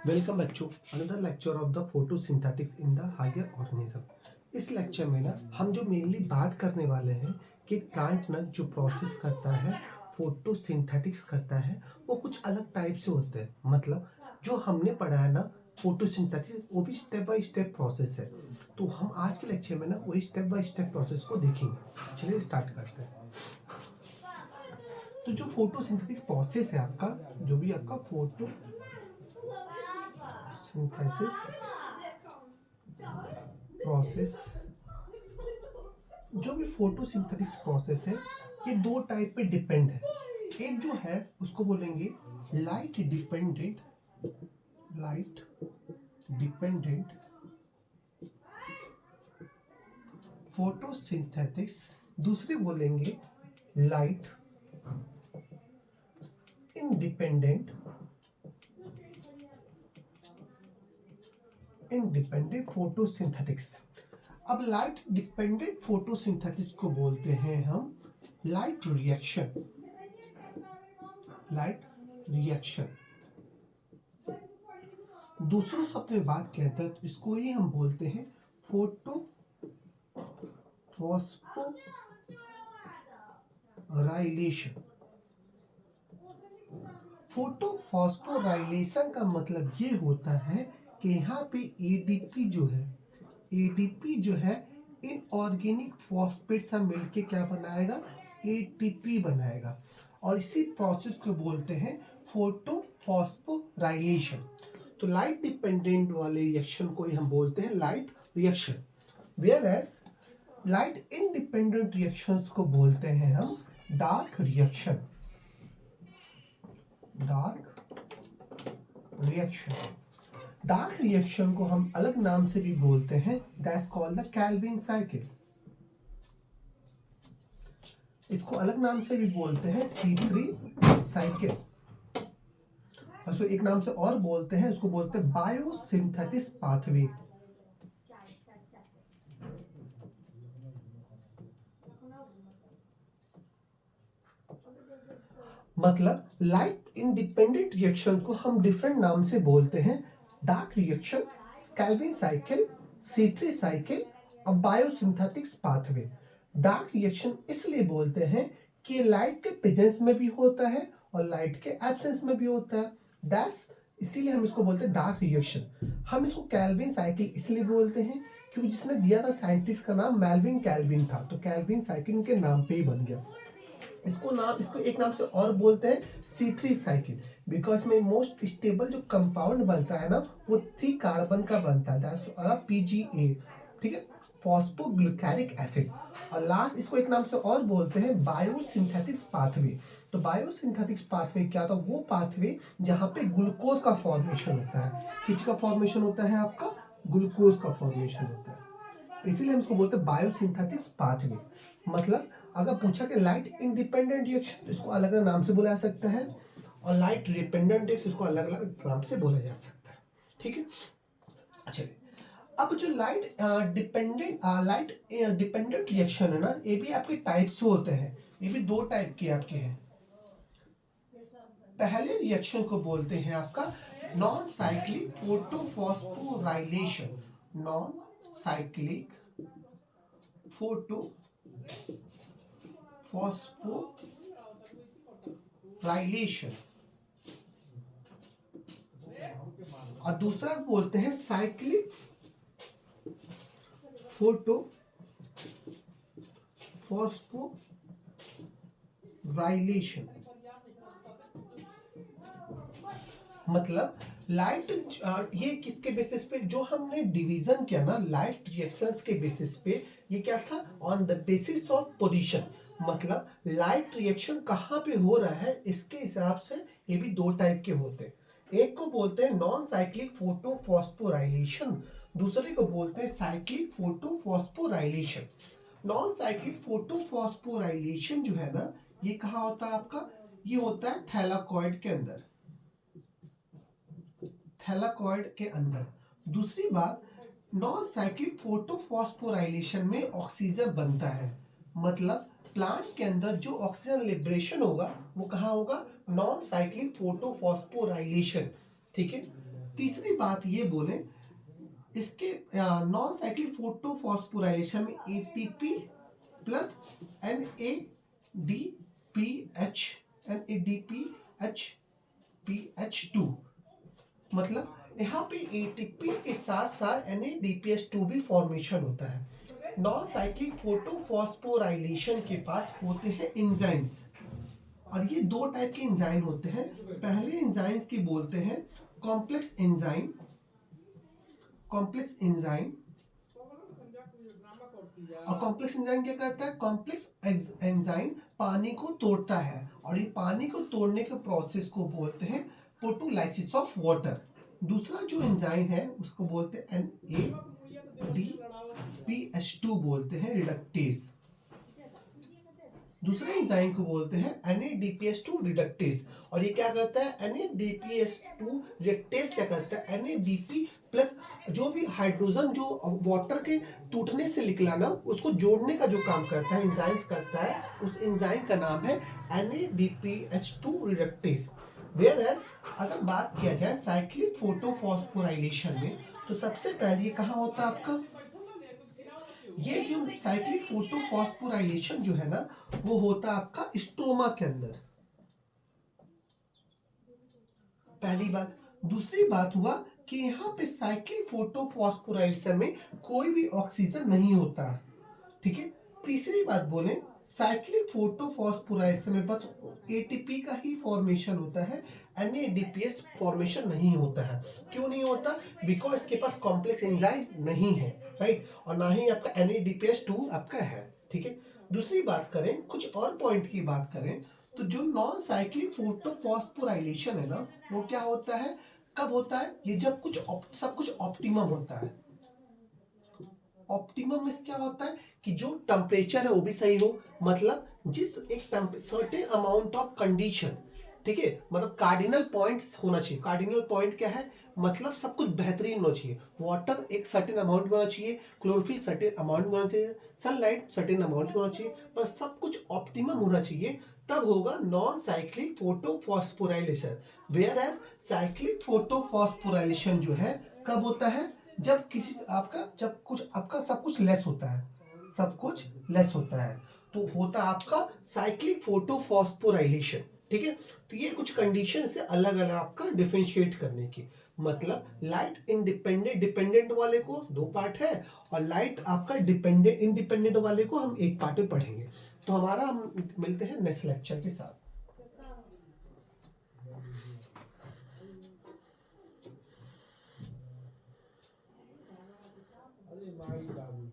Welcome back to another lecture of the photosynthetics in the higher organism. इस lecture में ना हम जो मेनली बात करने वाले हैं कि प्लांट ना जो प्रोसेस करता है, फोटोसिंथेटिक्स करता है, वो कुछ अलग टाइप से होते हैं। मतलब जो हमने पढ़ा है ना फोटोसिंथेटिक्स, वो भी स्टेप बाय स्टेप प्रोसेस है। तो हम आज के लेक्चर में ना वही स्टेप बाय स्टेप प्रोसेस को देखेंगे। चलिए स्टार्ट करते हैं। तो जो फोटोसिंथेटिक प्रोसेस है आपका, जो भी आपका फोटो सिंथेसिस प्रोसेस, जो भी फोटोसिंथेसिस प्रोसेस है, ये दो टाइप पे डिपेंड है। एक जो है उसको बोलेंगे लाइट डिपेंडेंट फोटोसिंथेसिस, दूसरे बोलेंगे लाइट इंडिपेंडेंट फोटोसिंथेटिक्स। अब लाइट डिपेंडेंट फोटोसिंथेसिस को बोलते हैं हम लाइट रिएक्शन। दूसरों शब्द में बात कहते हैं तो इसको ही हम बोलते हैं फोटो फॉस्फोराइलेशन। फोटो फॉस्फोराइलेशन का मतलब ये होता है कि यहाँ पे एडीपी जो है इनऑर्गेनिक फॉस्फेट से मिलके क्या बनाएगा, एटीपी बनाएगा, और इसी प्रोसेस को बोलते हैं फोटो फॉस्फोराइलेशन। तो लाइट डिपेंडेंट वाले रिएक्शन को ही हम बोलते हैं light reaction, whereas light independent reactions को बोलते हैं हम डार्क रिएक्शन। डार्क रिएक्शन को हम अलग नाम से भी बोलते हैं, that's called the Calvin cycle. इसको अलग नाम से भी बोलते हैं C3 साइकिल। उसको एक नाम से और बोलते हैं, उसको बोलते हैं बायोसिंथेसिस पाथवे। मतलब लाइट इंडिपेंडेंट रिएक्शन को हम डिफरेंट नाम से बोलते हैं, dark reaction, Calvin cycle, C3 cycle और बायोसिंथेटिक्स पाथवे। डार्क रिएक्शन इसलिए बोलते हैं कि लाइट के प्रेजेंस में भी होता है और लाइट के एब्सेंस में भी होता है, दैट्स इसीलिए हम इसको बोलते हैं डार्क रिएक्शन। हम इसको कैल्विन साइकिल इसलिए बोलते हैं क्योंकि जिसने दिया था साइंटिस्ट का नाम मेल्विन कैल्विन था, तो कैल्विन साइकिल के नाम पे ही बन गया। इसको एक नाम से और बोलते हैं C3 साइकिल, बिकॉज में मोस्ट स्टेबल जो कंपाउंड बनता है ना वो 3 कार्बन का बनता है, दैट्स PGA, ठीक है, फॉस्फोग्लूटारिक एसिड। और लास्ट इसको एक नाम से और बोलते हैं बायोसिंथेटिक्स पाथवे। तो बायोसिंथेटिक्स पाथवे क्या था, वो पाथवे जहाँ पे ग्लूकोज का फॉर्मेशन होता है। किसका फॉर्मेशन होता है, आपका ग्लूकोज का फॉर्मेशन होता है, इसीलिए हम इसको बोलते हैं बायोसिंथेटिक्स पाथवे। मतलब अगर पूछा कि लाइट इंडिपेंडेंट रिएक्शन तो इसको अलग अलग नाम से बोला जा सकता है, और लाइट डिपेंडेंट इसको अलग अलग नाम से बोला जा सकता है, ठीक है। चलिए, अब जो लाइट डिपेंडेंट रिएक्शन है ना, ये भी आपके टाइप्स होते हैं। ये भी दो टाइप के आपके हैं। पहले रिएक्शन को बोलते हैं आपका non cyclic photophosphorylation. Non cyclic photophosphorylation, और दूसरा बोलते हैं साइक्लिक फोटोफॉस्फोराइलेशन। मतलब लाइट ये किसके बेसिस पे, जो हमने डिवीजन किया ना लाइट रिएक्शंस के बेसिस पे, ये क्या था, on the basis of position. मतलब लाइट रिएक्शन कहाँ पे हो रहा है इसके हिसाब से ये भी दो टाइप के होते हैं। एक को बोलते हैं नॉन साइक्लिक फोटोफॉस्फोराइलेशन, दूसरे को बोलते हैं cyclic photophosphorylation. Non cyclic photophosphorylation जो है ना, ये कहाँ होता है आपका, ये होता है थैलाकॉइड के अंदर। दूसरी बात, नॉन साइक्लिक फोटोफॉस्फोराइलेशन में ऑक्सीजन बनता है। मतलब प्लांट के अंदर जो ऑक्सीजन लिबरेशन होगा वो कहाँ होगा, नॉन साइक्लिक फोटोफॉस्फोराइलेशन, ठीक है। तीसरी बात ये बोले इसके नॉन साइक्लिक फोटोफॉस्फोराइलेशन में ATP plus N A D P H NADPH मतलब यहाँ पे एटीपी के साथ साथ NADPH भी फॉर्मेशन होता है। नॉन साइक्लिक फोटोफॉस्फोराइलेशन के पास होते हैं एंजाइम्स, और ये दो टाइप के एंजाइम होते हैं। पहले एंजाइम्स की बोलते हैं कॉम्प्लेक्स एंजाइम। और कॉम्प्लेक्स एंजाइम क्या करता है? कॉम्प्लेक्स एंजाइम पानी को तोड़ता है, और ये पानी को तोड़ने के प्रोसेस को बोलते हैं फोटोलाइसिस ऑफ वाटर। दूसरा जो एंजाइम है उसको बोलते हैं NADPH बोलते हैं रिडक्टेस। दूसरे एंजाइम को बोलते हैं NADPH रिडक्टेस। और ये क्या करता है? NADPH रिडक्टेस क्या करता है? NADP प्लस जो भी हाइड्रोजन जो वाटर के टूटने से निकला ना, उसको जोड़ने का जो काम करता है एंजाइम्स करता है, उस एंजाइम का नाम है NADPH रिडक्टेस। वेयर एज अगर बात किया जाए साइक्लिक फोटोफॉस्फोराइलेशन में, तो सबसे पहले ये कहाँ होता है आपका? ये जो साइक्लिक फोटोफॉस्फोराइलेशन जो है ना, वो होता है आपका स्टोमा के अंदर, पहली बात। दूसरी बात हुआ कि यहाँ पे साइक्लिक फोटोफॉस्फोराइलेशन में कोई भी ऑक्सीजन नहीं होता, ठीक है। तीसरी बात बोले साइक्लिक फोटोफॉस्फोराइलेशन में बस एटीपी का ही फॉर्मेशन होता है, NADPH फॉर्मेशन नहीं होता है। क्यों नहीं होता? बिकॉज इसके पास कॉम्प्लेक्स एंजाइम नहीं है, राइट, और ना ही आपका NADPH आपका है, ठीक है। दूसरी बात करें, कुछ और पॉइंट की बात करें, तो जो नॉन साइक्लिक फोटोफॉस्फोराइलेशन है ना, वो क्या होता है, कब होता है? ये जब सब कुछ ऑप्टिमम होता है। ऑप्टिमम में क्या होता है कि जो टेम्परेचर है वो भी सही हो, मतलब जिस एक सर्टेन अमाउंट ऑफ कंडीशन, ठीक है, मतलब कार्डिनल पॉइंट्स होना चाहिए। कार्डिनल पॉइंट क्या है? मतलब सब कुछ बेहतरीन होना चाहिए। वाटर एक सर्टेन अमाउंट में होना चाहिए, क्लोरोफिल सर्टेन अमाउंट में होना चाहिए, सनलाइट सर्टेन अमाउंट में होना चाहिए, पर सब कुछ ऑप्टिमम होना चाहिए, तब होगा non cyclic photophosphorylation. Whereas cyclic photophosphorylation जो है कब होता है? जब किसी आपका जब कुछ आपका सब कुछ लेस होता है, सब कुछ लेस होता है, तो होता आपका साइक्लिक फोटोफॉस्फोराइलेशन, ठीक है। तो ये कुछ कंडीशन से अलग अलग आपका डिफरेंशिएट करने की, मतलब लाइट इंडिपेंडेंट डिपेंडेंट वाले को दो पार्ट है, और लाइट आपका डिपेंडेंट इंडिपेंडेंट वाले को हम एक पार्ट में पढ़ेंगे। तो हमारा हम मिलते हैं नेक्स्ट लेक्चर के साथ। अरे माई बाबू